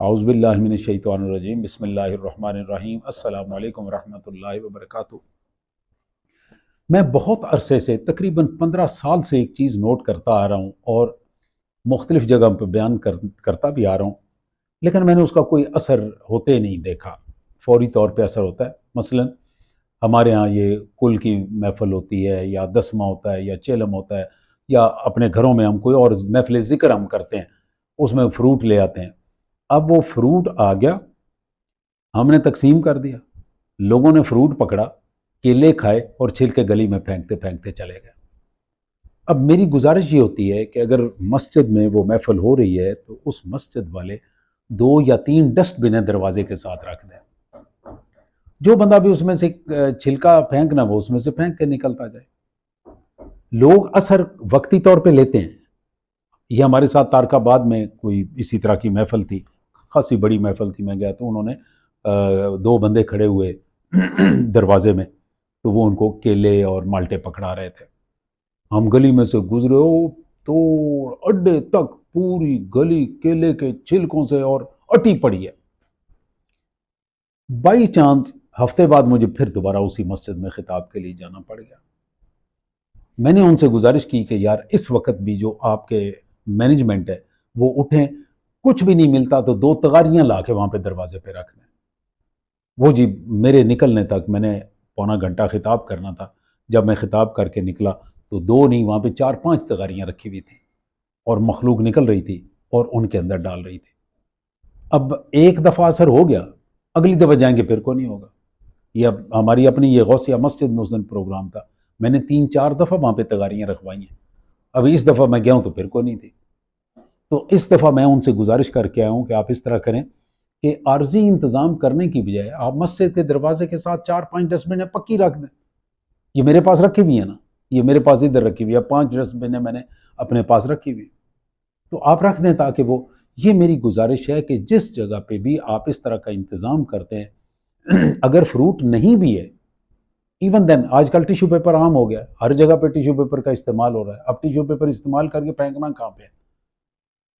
اعوذ باللہ من الشیطان الرجیم بسم اللہ الرحمن الرحیم السلام علیکم ورحمۃ اللہ وبرکاتہ۔ میں بہت عرصے سے تقریباً 15 سال سے ایک چیز نوٹ کرتا آ رہا ہوں اور مختلف جگہ پہ بیان کرتا بھی آ رہا ہوں، لیکن میں نے اس کا کوئی اثر ہوتے نہیں دیکھا۔ فوری طور پہ اثر ہوتا ہے، مثلا ہمارے ہاں یہ کل کی محفل ہوتی ہے یا دسمہ ہوتا ہے یا چیلم ہوتا ہے، یا اپنے گھروں میں ہم کوئی اور محفل ذکر ہم کرتے ہیں، اس میں فروٹ لے آتے ہیں۔ اب وہ فروٹ آ گیا، ہم نے تقسیم کر دیا، لوگوں نے فروٹ پکڑا، کیلے کھائے اور چھلکے گلی میں پھینکتے پھینکتے چلے گئے۔ اب میری گزارش یہ ہوتی ہے کہ اگر مسجد میں وہ محفل ہو رہی ہے تو اس مسجد والے 2 یا 3 ڈسٹ بنیں دروازے کے ساتھ رکھ دیں۔ جو بندہ بھی اس میں سے چھلکا پھینکنا وہ اس میں سے پھینک کے نکلتا جائے۔ لوگ اثر وقتی طور پہ لیتے ہیں۔ یہ ہمارے ساتھ تارک آباد میں کوئی اسی طرح کی محفل تھی، خاصی بڑی محفل تھی، میں گیا تو انہوں نے 2 بندے کھڑے ہوئے دروازے میں، تو وہ ان کو کیلے اور مالٹے پکڑا رہے تھے۔ ہم گلی میں سے گزرے، تو اڈے تک پوری گلی کیلے کے چھلکوں سے اور اٹی پڑی ہے۔ بائی چانس ہفتے بعد مجھے پھر دوبارہ اسی مسجد میں خطاب کے لیے جانا پڑ گیا۔ میں نے ان سے گزارش کی کہ یار اس وقت بھی جو آپ کے مینجمنٹ ہے وہ اٹھیں، کچھ بھی نہیں ملتا تو 2 تغاریاں لا کے وہاں پہ دروازے پہ رکھ دیں۔ وہ جی میرے نکلنے تک میں نے پونا گھنٹہ خطاب کرنا تھا، جب میں خطاب کر کے نکلا تو 2 نہیں، وہاں پہ 4-5 تغاریاں رکھی ہوئی تھیں اور مخلوق نکل رہی تھی اور ان کے اندر ڈال رہی تھی۔ اب ایک دفعہ اثر ہو گیا، اگلی دفعہ جائیں گے پھر کو نہیں ہوگا۔ یہ اب ہماری اپنی یہ غوثیہ مسجد میں اس دن پروگرام تھا، میں نے 3-4 دفعہ وہاں پہ تغاریاں رکھوائی ہیں، ابھی اس دفعہ میں گیا ہوں تو پھر کو نہیں تھی۔ تو اس دفعہ میں ان سے گزارش کر کے آیا ہوں کہ آپ اس طرح کریں کہ عارضی انتظام کرنے کی بجائے آپ مسجد کے دروازے کے ساتھ 4-5 ڈسٹ بنیں پکی رکھ دیں۔ یہ میرے پاس رکھی ہوئی ہیں نا، یہ میرے پاس ادھر رکھی ہوئی ہے، 5 ڈسٹ بنیں میں نے اپنے پاس رکھی ہوئی، تو آپ رکھ دیں تاکہ وہ، یہ میری گزارش ہے کہ جس جگہ پہ بھی آپ اس طرح کا انتظام کرتے ہیں، اگر فروٹ نہیں بھی ہے، ایون دین آج کل ٹیشو پیپر عام ہو گیا، ہر جگہ پہ ٹیشو پیپر کا استعمال ہو رہا ہے، اب ٹیشو پیپر استعمال کر کے پھینکنا کہاں پہ ہے؟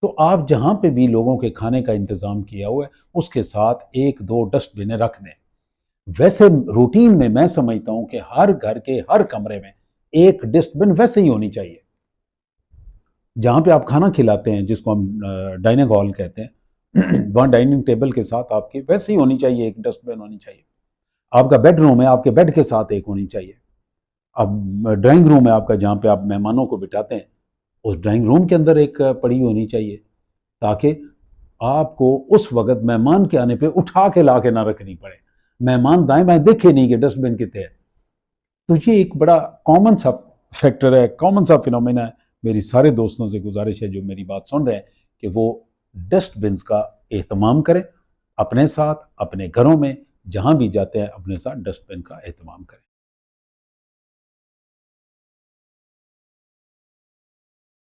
تو آپ جہاں پہ بھی لوگوں کے کھانے کا انتظام کیا ہوا ہے اس کے ساتھ 1-2 ڈسٹ بنیں رکھ دیں۔ ویسے روٹین میں سمجھتا ہوں کہ ہر گھر کے ہر کمرے میں ایک ڈسٹ بن ویسے ہی ہونی چاہیے۔ جہاں پہ آپ کھانا کھلاتے ہیں، جس کو ہم ڈائننگ ہال کہتے ہیں، وہاں ڈائننگ ٹیبل کے ساتھ آپ کی ویسے ہی ہونی چاہیے، ایک ڈسٹ بن ہونی چاہیے۔ آپ کا بیڈ روم ہے، آپ کے بیڈ کے ساتھ ایک ہونی چاہیے۔ اب ڈرائنگ روم ہے آپ کا، جہاں پہ آپ مہمانوں کو بٹھاتے ہیں، اس ڈرائنگ روم کے اندر ایک پڑی ہونی چاہیے، تاکہ آپ کو اس وقت مہمان کے آنے پہ اٹھا کے لا کے نہ رکھنی پڑے، مہمان دائیں بائیں دیکھے نہیں کہ ڈسٹ بن کتنے ہے۔ تو یہ ایک بڑا کامن سا فیکٹر ہے، کامن سا فینومینا ہے۔ میری سارے دوستوں سے گزارش ہے جو میری بات سن رہے ہیں کہ وہ ڈسٹ بنز کا اہتمام کریں، اپنے ساتھ، اپنے گھروں میں جہاں بھی جاتے ہیں اپنے ساتھ ڈسٹ بن کا اہتمام کریں۔